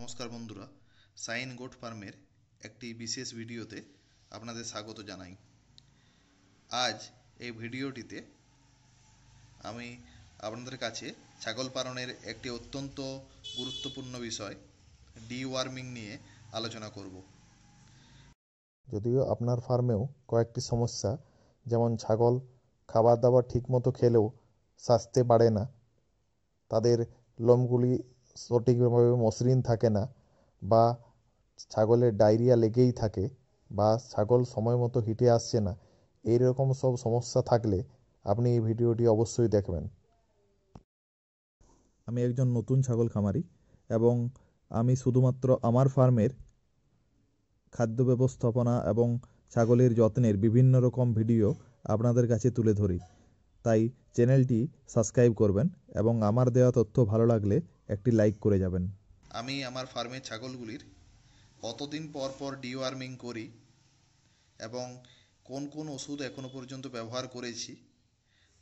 নমস্কার বন্ধুরা, sign goat ফার্মের একটি বিশেষ ভিডিওতে আপনাদের স্বাগত জানাই। আজ এই ভিডিওটিতে আমি আপনাদের কাছে ছাগল পালনের একটি অত্যন্ত গুরুত্বপূর্ণ বিষয় ডিওয়ার্মিং নিয়ে আলোচনা করব। যদিও আপনার ফার্মেও কয়েকটি সমস্যা, যেমন ছাগল খাবার দাবার ঠিকমতো খেলেও স্বাস্থ্যে বাড়ে না, তাদের লোমগুলি সঠিকভাবে মসৃণ থাকে না, বা ছাগলের ডায়রিয়া লেগেই থাকে, বা ছাগল সময় মতো হিটে আসছে না, এইরকম সব সমস্যা থাকলে আপনি এই ভিডিওটি অবশ্যই দেখবেন। আমি একজন নতুন ছাগল খামারি এবং আমি শুধুমাত্র আমার ফার্মের খাদ্য ব্যবস্থাপনা এবং ছাগলের যত্নের বিভিন্ন রকম ভিডিও আপনাদের কাছে তুলে ধরি। তাই চ্যানেলটি সাবস্ক্রাইব করবেন এবং আমার দেওয়া তথ্য ভালো লাগলে একটি লাইক করে যাবেন। আমি আমার ফার্মের ছাগলগুলির কতদিন পর পর ডিওয়ার্মিং করি এবং কোন কোন ওষুধ এখনো পর্যন্ত ব্যবহার করেছি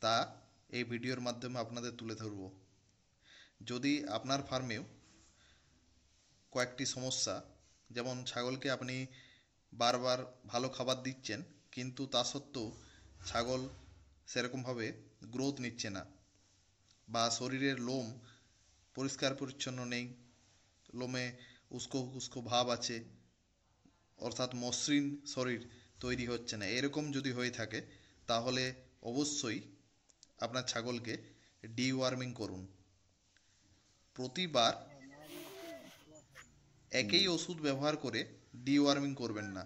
তা এই ভিডিওর মাধ্যমে আপনাদের তুলে ধরব। যদি আপনার ফার্মেও কয়েকটি সমস্যা, যেমন ছাগলকে আপনি বারবার ভালো খাবার দিচ্ছেন কিন্তু তা সত্ত্বেও ছাগল সেরকমভাবে গ্রোথ নিচ্ছে না, বা শরীরের লোম পরিষ্কার পরিচ্ছন্ন নেই, লোমে উস্কো উস্কো ভাব আছে, অর্থাৎ মসৃণ শরীর তৈরি হচ্ছে না, এরকম যদি হয়ে থাকে তাহলে অবশ্যই আপনার ছাগলকে ডিওয়ার্মিং করুন। প্রতিবার একই ওষুধ ব্যবহার করে ডিওয়ার্মিং করবেন না।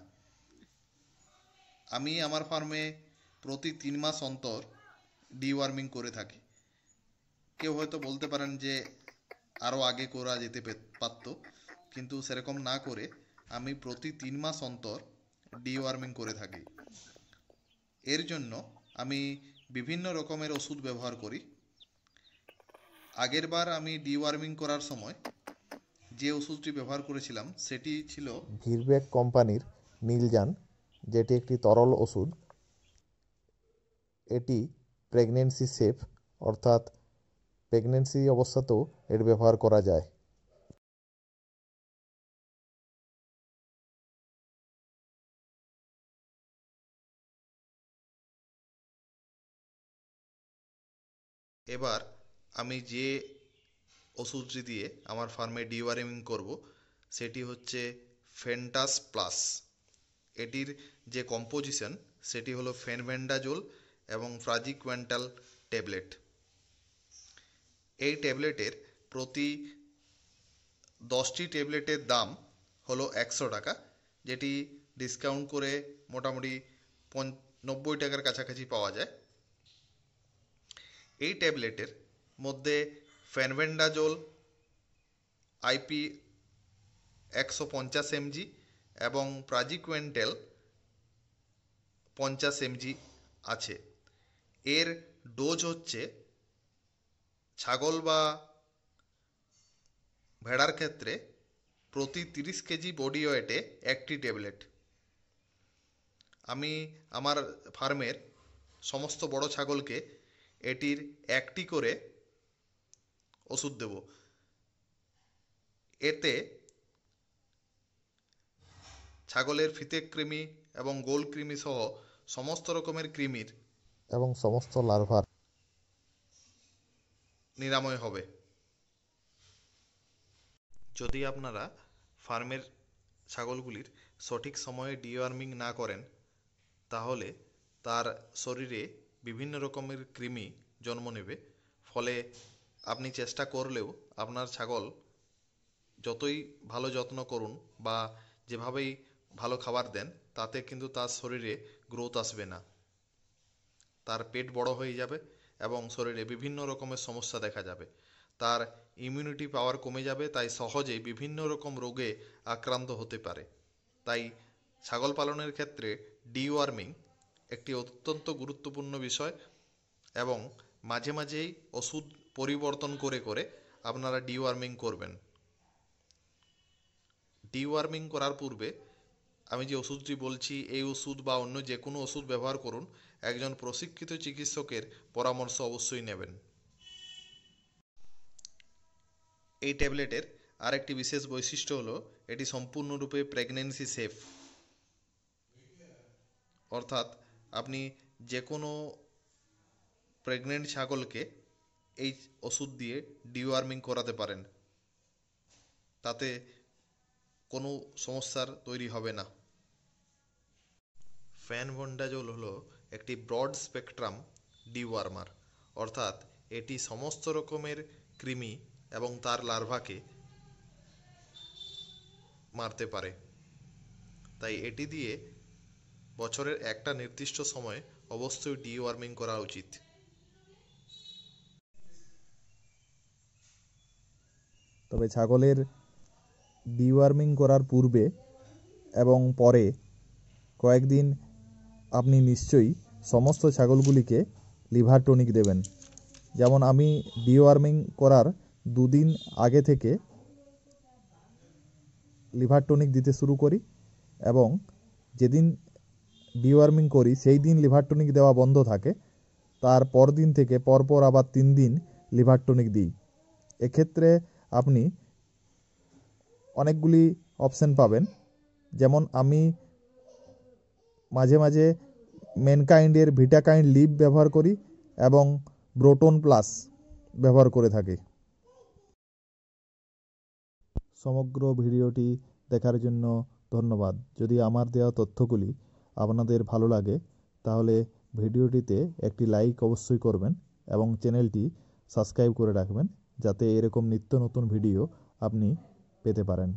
আমি আমার ফার্মে প্রতি 3 মাস অন্তর ডিওয়ার্মিং করে থাকি। কেউ হয়তো বলতে পারেন যে আরও আগে করা যেতে পারত, কিন্তু সেরকম না করে আমি প্রতি 3 মাস অন্তর ডিওয়ার্মিং করে থাকি। এর জন্য আমি বিভিন্ন রকমের ওষুধ ব্যবহার করি। আগের বার আমি ডিওয়ার্মিং করার সময় যে ওষুধটি ব্যবহার করেছিলাম সেটি ছিল ভিরব্যাক কোম্পানির নীলজান, যেটি একটি তরল ওষুধ। এটি প্রেগনেন্সি সেফ, অর্থাৎ প্রেগনেন্সি অবস্থাতেও এর ব্যবহার করা যায়। এবার আমি যে ওষুধটি দিয়ে আমার ফার্মে ডিওয়ার্মিং করব সেটি হচ্ছে ফেন্টাস প্লাস। এটির যে কম্পোজিশন সেটি হলো ফেনভেন্ডাজোল এবং ফ্রাজিকুয়েন্টাল ট্যাবলেট। এই ট্যাবলেটের প্রতি 10টি ট্যাবলেটের দাম হলো 100 টাকা, যেটি ডিসকাউন্ট করে মোটামুটি 90 টাকার কাছাকাছি পাওয়া যায়। এই ট্যাবলেটের মধ্যে ফেনভেন্ডাজোল আইপি 150 mg এবং প্রাজিকুয়েন্টেল 50 mg আছে। এর ডোজ হচ্ছে ছাগল বা ভেড়ার ক্ষেত্রে প্রতি 30 কেজি বডি ওয়েটে একটি ট্যাবলেট। আমি আমার ফার্মের সমস্ত বড় ছাগলকে এটির একটি করে ওষুধ দেব। এতে ছাগলের ফিতে কৃমি এবং গোল কৃমি সহ সমস্ত রকমের কৃমির এবং সমস্ত লার্ভার নিরাময় হবে। যদি আপনারা ফার্মের ছাগলগুলির সঠিক সময়ে ডিওয়ার্মিং না করেন তাহলে তার শরীরে বিভিন্ন রকমের কৃমি জন্ম নেবে, ফলে আপনি চেষ্টা করলেও আপনার ছাগল যতই ভালো যত্ন করুন বা যেভাবেই ভালো খাবার দেন তাতে কিন্তু তার শরীরে গ্রোথ আসবে না। তার পেট বড় হয়ে যাবে এবং শরীরে বিভিন্ন রকমের সমস্যা দেখা যাবে, তার ইমিউনিটি পাওয়ার কমে যাবে, তাই সহজেই বিভিন্ন রকম রোগে আক্রান্ত হতে পারে। তাই ছাগল পালনের ক্ষেত্রে ডিওয়ার্মিং একটি অত্যন্ত গুরুত্বপূর্ণ বিষয় এবং মাঝে মাঝেই ওষুধ পরিবর্তন করে করে আপনারা ডিওয়ার্মিং করবেন। ডিওয়ার্মিং করার পূর্বে আমি যে ওষুধটি বলছি এই ওষুধ বা অন্য যে কোনো ওষুধ ব্যবহার করুন, একজন প্রশিক্ষিত চিকিৎসকের পরামর্শ অবশ্যই নেবেন। এই ট্যাবলেটের আরেকটি বিশেষ বৈশিষ্ট্য হলো এটি সম্পূর্ণরূপে প্রেগন্যান্সি সেফ, অর্থাৎ আপনি যে কোনো প্রেগনেন্ট ছাগলকে এই ওষুধ দিয়ে ডিওয়ার্মিং করাতে পারেন, তাতে কোনো সমস্যার তৈরি হবে না। ফেনবন্ডাজোল হলো একটি ব্রড স্পেকট্রাম ডিওয়ার্মার, অর্থাৎ এটি সমস্ত রকমের কৃমি এবং তার লার্ভাকে মারতে পারে। তাই এটি দিয়ে বছরের একটা নির্দিষ্ট সময়ে অবশ্যই ডিওয়ার্মিং করা উচিত। তবে ছাগলের ডিওয়ার্মিং করার পূর্বে এবং পরে কয়েকদিন আপনি নিশ্চয়ই সমস্ত ছাগলগুলিকে লিভার টনিক দেবেন। যেমন আমি ডিওয়ার্মিং করার 2 দিন আগে থেকে লিভার টনিক দিতে শুরু করি এবং যেদিন ডিওয়ার্মিং করি সেই দিন লিভার টনিক দেওয়া বন্ধ থাকে, তার পর দিন থেকে পরপর আবার 3 দিন লিভার টনিক দিই। এক্ষেত্রে আপনি অনেকগুলি অপশন পাবেন, যেমন আমি মাঝে মাঝে মেনকাইন্ডের ভিটাকাইন্ড লিভ ব্যবহার করি এবং ব্রোটন প্লাস ব্যবহার করে থাকি। সমগ্র ভিডিওটি দেখার জন্য ধন্যবাদ। যদি আমার দেওয়া তথ্যগুলি আপনাদের ভালো লাগে তাহলে ভিডিওটিতে একটি লাইক অবশ্যই করবেন এবং চ্যানেলটি সাবস্ক্রাইব করে রাখবেন, যাতে এরকম নিত্য নতুন ভিডিও আপনি পেতে পারেন।